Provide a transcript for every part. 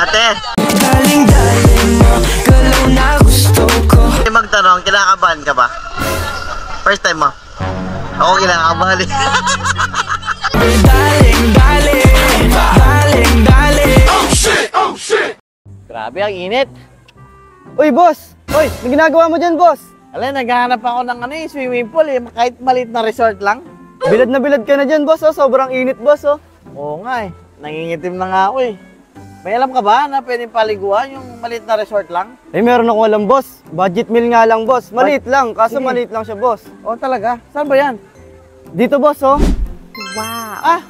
Ate! Daling-daling mo, galaw na gusto ko. Magtanong, kinakabahan ka ba? First time mo? Ako kinakabahan eh. Daling-daling. Oh shit! Oh shit! Grabe, ang init. Uy, boss! Uy, may ginagawa mo dyan, boss? Alam, naghahanap ako ng swimming pool eh. Kahit maliit na resort lang. Bilad na bilad ka na dyan, boss, oh. Sobrang init, boss, oh. Oo nga eh. Nangingitim na nga ako eh. May alam ka ba na pwedeng paliguan yung maliit na resort lang? Eh, meron akong alam, boss. Budget meal nga lang, boss. Maliit lang, kaso Sige. maliit lang siya, boss. Oo talaga? Saan ba yan? Dito, boss, oh. Wow. Ah,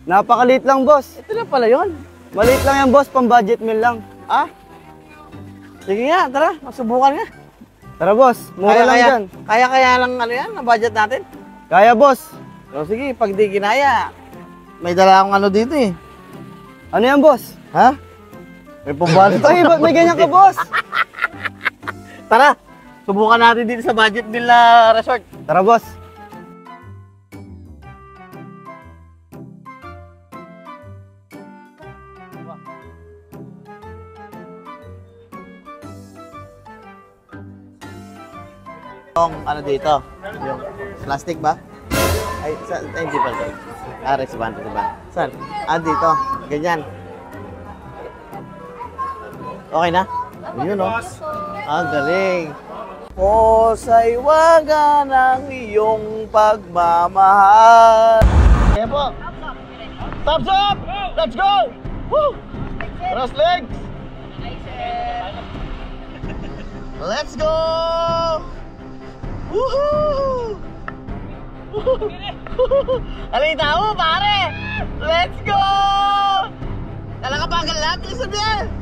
Napakaliit lang, boss. ito na pala yun. Maliit lang yan, boss. Pang-budget meal lang. Ah? Sige nga, tara. Masubukan nga. Tara, boss. Mura lang dyan. Kaya lang yan, ang budget natin. Kaya, boss. So sige, pag di ginaya, may dala akong dito eh. Ano yan, boss? Ha? May pumbalot. Ay, ba't may ganyan ka, boss? Tara, subukan natin dito sa budget meal na resort. Tara, boss. Yung dito, yung plastic ba? Ay, hindi pa ito. Restaurant, diba? Saan? Dito. Ganyan. Okay na? Yun, oh. Galing. O sa iwaga ng iyong pagmamahal. Kaya po. Thumbs up! Let's go! Woo! Cross legs! Let's go! Woohoo! Alita mo, pare! Let's go! Nalakabagal lang, bilis sabihin!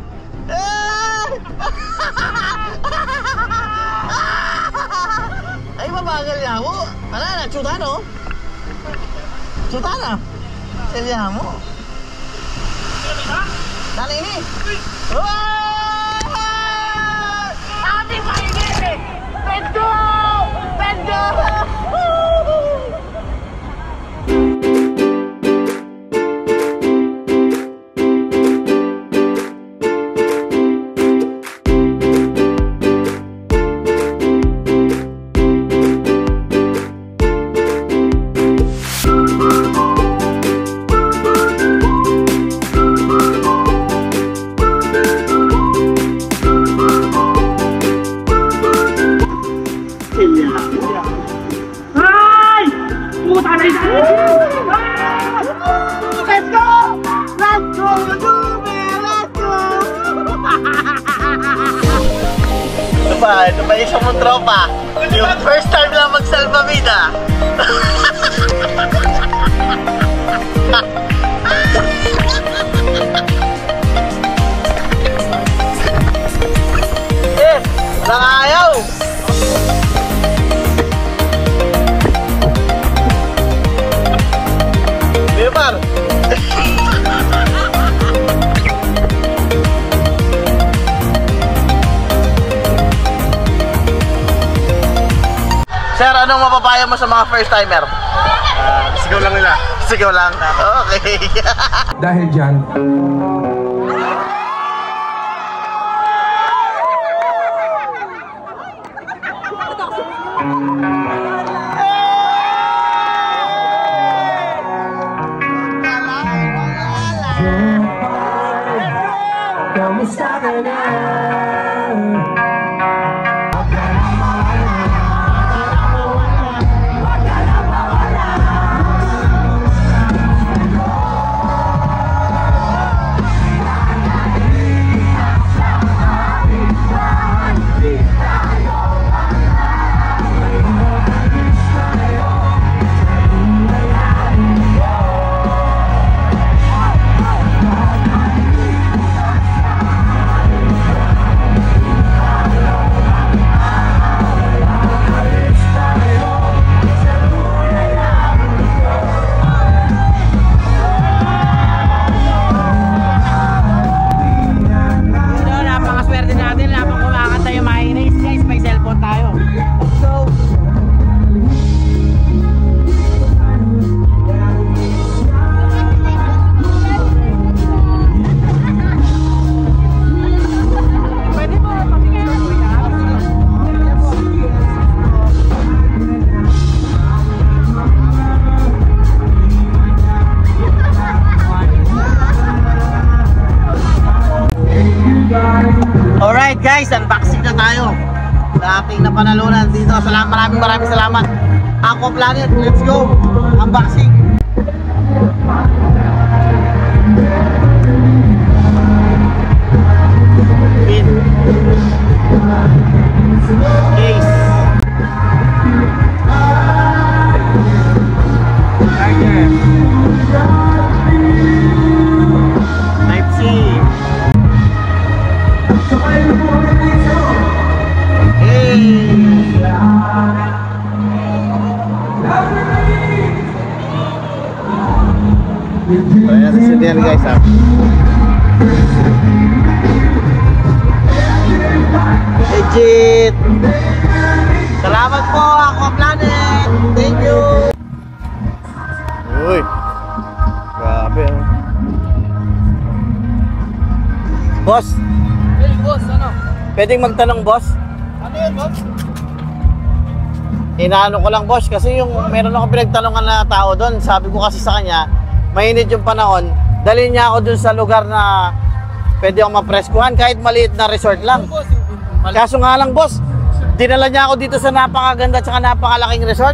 Ay, mabagal niya mo. Wala na, tsuta no? Tsuta na. Selya mo. Dali ini. Happy Friday! Let's go! Let's go! Ito ba isang mong tropa? Yung first time lang magsalbamida. Nakayaw! Bipar! Sir, anong mapapayo mo sa mga first timer? Sigaw lang nila. Sigaw lang? Okay. Dahil dyan, Kamusta ka na? guys, unboxing na tayo sa ating napanalunan dito. Maraming salamat. Aqua Planet, let's go! Unboxing! Pin. Case. Type C. Ayan, susunod guys ha. Legit! Salamat po, Aqua Planet! Thank you! Uy! Grabe oh. Boss! Hey, boss, ano? Pwedeng magtanong boss? Ano yun, boss? Inaano ko lang boss kasi yung meron ako pinagtanungan na tao doon. Sabi ko kasi sa kanya, mainit yung panahon. Dalhin niya ako doon sa lugar na pwede akong mapreskuhan kahit maliit na resort lang. Kaso nga lang boss, dinala niya ako dito sa napakaganda at napakalaking resort,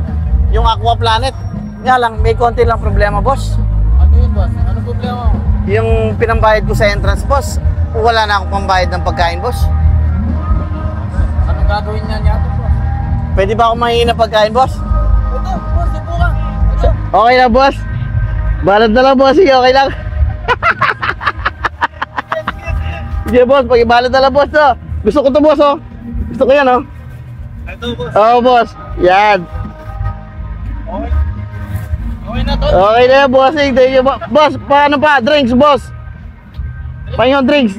yung Aqua Planet. Nga lang, may konti lang problema boss. Ano yun, boss? Ano problema mo? Yung pinambayad ko sa entrance boss, wala na akong pambayad ng pagkain boss. Anong gagawin niya to, boss? Pwede ba ako mahingi ng pagkain boss? Ito, boss, ipo ka. Ito. Okay na boss. Balad na lang boss, sige okay lang. Sige boss, pakibalad na lang boss to. Gusto ko to boss oh. Gusto ko yan oh. Ito, boss. Oo boss, yan. Okay. Okay na to. Okay na yan bossing, thank you boss. Paano pa? Drinks boss. Pahingong drinks.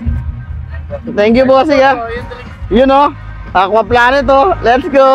Thank you bossing ha. Oh, yung drink. Yun oh, Aqua Planet oh. Let's go.